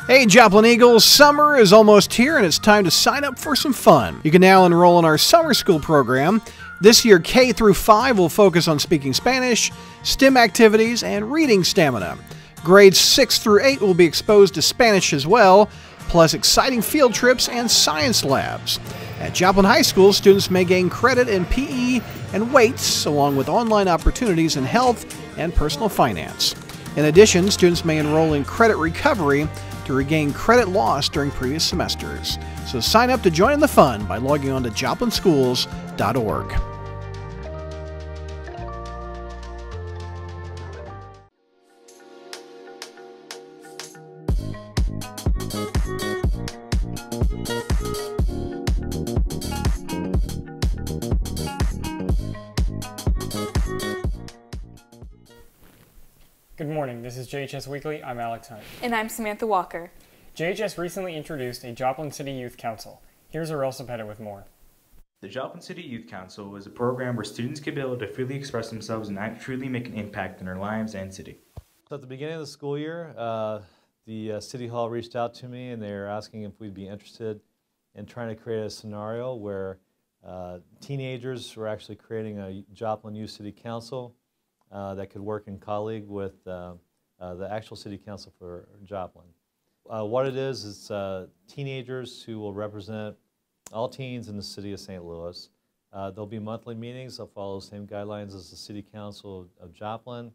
Hey Joplin Eagles, summer is almost here and it's time to sign up for some fun. You can now enroll in our summer school program. This year K through 5 will focus on speaking Spanish, STEM activities, and reading stamina. Grades 6 through 8 will be exposed to Spanish as well, plus exciting field trips and science labs. At Joplin High School, students may gain credit in PE and weights, along with online opportunities in health and personal finance. In addition, students may enroll in credit recovery to regain credit lost during previous semesters. So sign up to join in the fun by logging on to joplinschools.org. Good morning, this is JHS Weekly, I'm Alex Hunt. And I'm Samantha Walker. JHS recently introduced a Joplin City Youth Council. Here's Aurel Cepeda with more. The Joplin City Youth Council is a program where students can be able to freely express themselves and truly make an impact in their lives and city. So at the beginning of the school year, the City Hall reached out to me and they were asking if we'd be interested in trying to create a scenario where teenagers were actually creating a Joplin Youth City Council that could work in colleague with the actual City Council for Joplin. What it is teenagers who will represent all teens in the city of St. Louis. There'll be monthly meetings. They'll follow the same guidelines as the City Council of Joplin.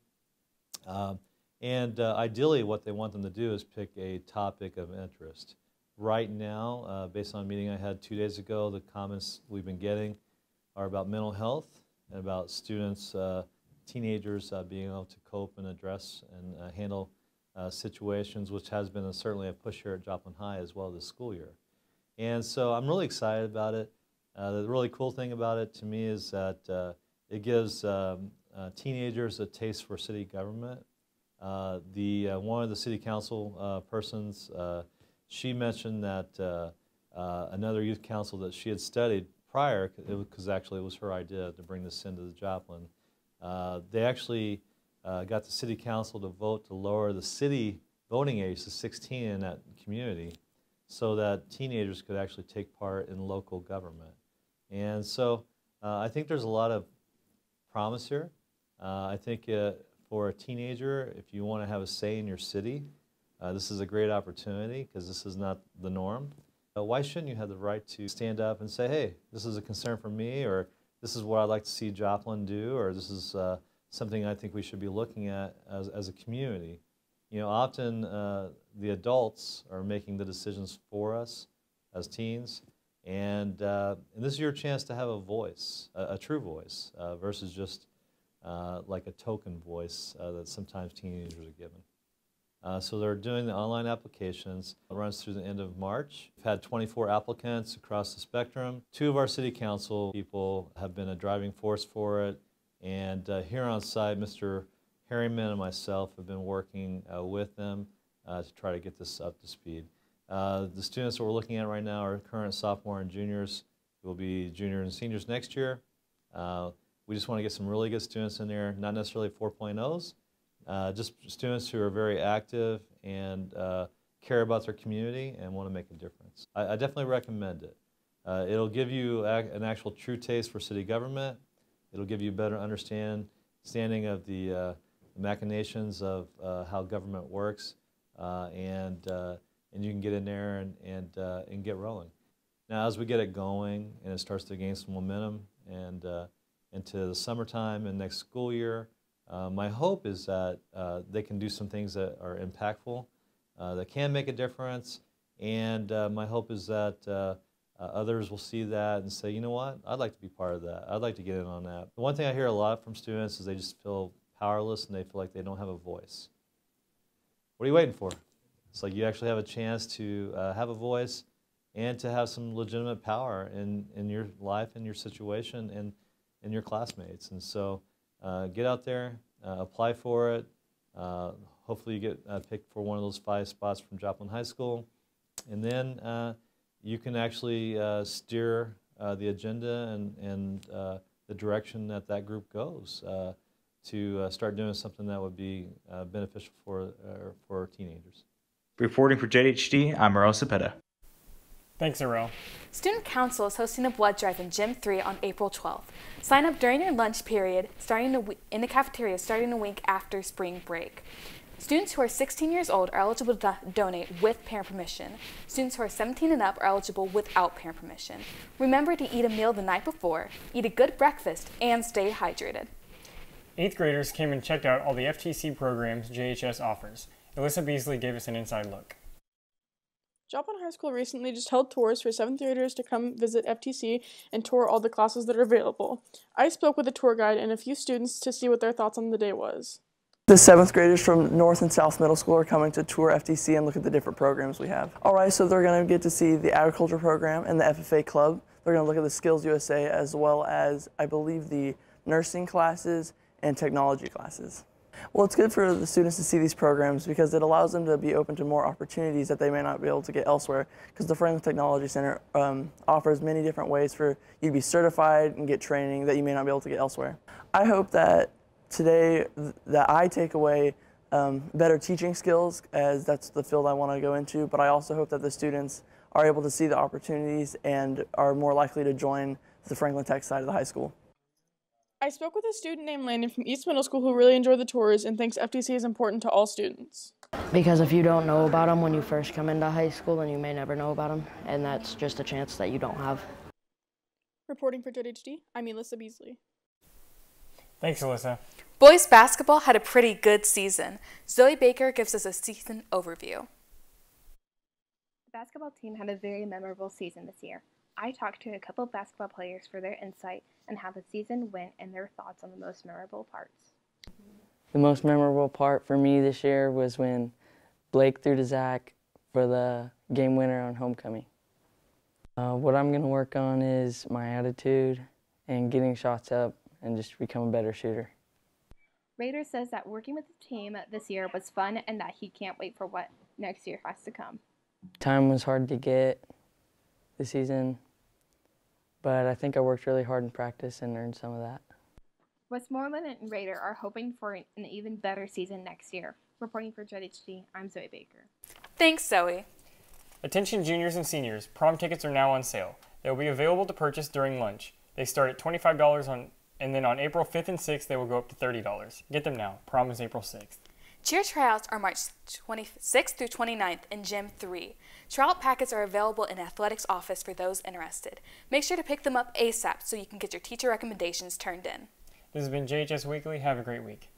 Ideally, what they want them to do is pick a topic of interest. Right now, based on a meeting I had 2 days ago, the comments we've been getting are about mental health and about students, teenagers being able to cope and address and handle situations, which has been certainly a push here at Joplin High as well this school year. And so I'm really excited about it. The really cool thing about it to me is that it gives teenagers a taste for city government. One of the city council persons, she mentioned that another youth council that she had studied prior, because actually it was her idea to bring this into the Joplin, they actually got the city council to vote to lower the city voting age to 16 in that community so that teenagers could actually take part in local government. And so I think there's a lot of promise here. I think for a teenager, if you want to have a say in your city, this is a great opportunity because this is not the norm. Why shouldn't you have the right to stand up and say, hey, this is a concern for me, or this is what I'd like to see Joplin do, or this is something I think we should be looking at as a community. You know, often the adults are making the decisions for us as teens, and this is your chance to have a voice, a true voice, versus just like a token voice that sometimes teenagers are given. So they're doing the online applications. It runs through the end of March. We've had 24 applicants across the spectrum. 2 of our city council people have been a driving force for it. And here on site, Mr. Harriman and myself have been working with them to try to get this up to speed. The students that we're looking at right now are current sophomore and juniors who will be juniors and seniors next year. We just want to get some really good students in there, not necessarily 4.0s. Just students who are very active and care about their community and want to make a difference. I definitely recommend it. It'll give you an actual true taste for city government. It'll give you a better understanding of the machinations of how government works, and you can get in there and get rolling. Now, as we get it going and it starts to gain some momentum and into the summertime and next school year, my hope is that they can do some things that are impactful, that can make a difference, and my hope is that others will see that and say, you know what, I'd like to be part of that. I'd like to get in on that. The one thing I hear a lot from students is they just feel powerless and they feel like they don't have a voice. What are you waiting for? It's like you actually have a chance to have a voice and to have some legitimate power in your life, in your situation, and in your classmates. And so get out there, apply for it. Hopefully you get picked for one of those 5 spots from Joplin High School. And then you can actually steer the agenda and the direction that group goes to start doing something that would be beneficial for teenagers. Reporting for JHD, I'm Earl Cepeda. Thanks, Arel. Student Council is hosting a blood drive in Gym 3 on April 12th. Sign up during your lunch period in the cafeteria starting a week after spring break. Students who are 16 years old are eligible to donate with parent permission. Students who are 17 and up are eligible without parent permission. Remember to eat a meal the night before, eat a good breakfast, and stay hydrated. 8th graders came and checked out all the FTC programs JHS offers. Alyssa Beasley gave us an inside look. Joplin High School recently just held tours for 7th graders to come visit FTC and tour all the classes that are available. I spoke with a tour guide and a few students to see what their thoughts on the day was. The 7th graders from North and South Middle School are coming to tour FTC and look at the different programs we have. Alright, so they're going to get to see the agriculture program and the FFA club. They're going to look at the Skills USA as well as, I believe, the nursing classes and technology classes. Well, it's good for the students to see these programs because it allows them to be open to more opportunities that they may not be able to get elsewhere, because the Franklin Technology Center offers many different ways for you to be certified and get training that you may not be able to get elsewhere. I hope that today that I take away better teaching skills, as that's the field I want to go into, but I also hope that the students are able to see the opportunities and are more likely to join the Franklin Tech side of the high school. I spoke with a student named Landon from East Middle School who really enjoyed the tours and thinks FTC is important to all students. Because if you don't know about them when you first come into high school, then you may never know about them, and that's just a chance that you don't have. Reporting for JHD, I'm Alyssa Beasley. Thanks, Alyssa. Boys basketball had a pretty good season. Zoe Baker gives us a season overview. The basketball team had a very memorable season this year. I talked to a couple of basketball players for their insight and how the season went and their thoughts on the most memorable parts. The most memorable part for me this year was when Blake threw to Zach for the game winner on homecoming. What I'm going to work on is my attitude and getting shots up and just become a better shooter. Rader says that working with the team this year was fun and that he can't wait for what next year has to come. Time was hard to get this season, but I think I worked really hard in practice and earned some of that. Westmoreland and Rader are hoping for an even better season next year. Reporting for JHD, I'm Zoe Baker. Thanks, Zoe. Attention juniors and seniors, prom tickets are now on sale. They will be available to purchase during lunch. They start at $25 and then on April 5th and 6th they will go up to $30. Get them now. Prom is April 6th. Cheer tryouts are March 26th through 29th in Gym 3. Tryout packets are available in athletics office for those interested. Make sure to pick them up ASAP so you can get your teacher recommendations turned in. This has been JHS Weekly. Have a great week.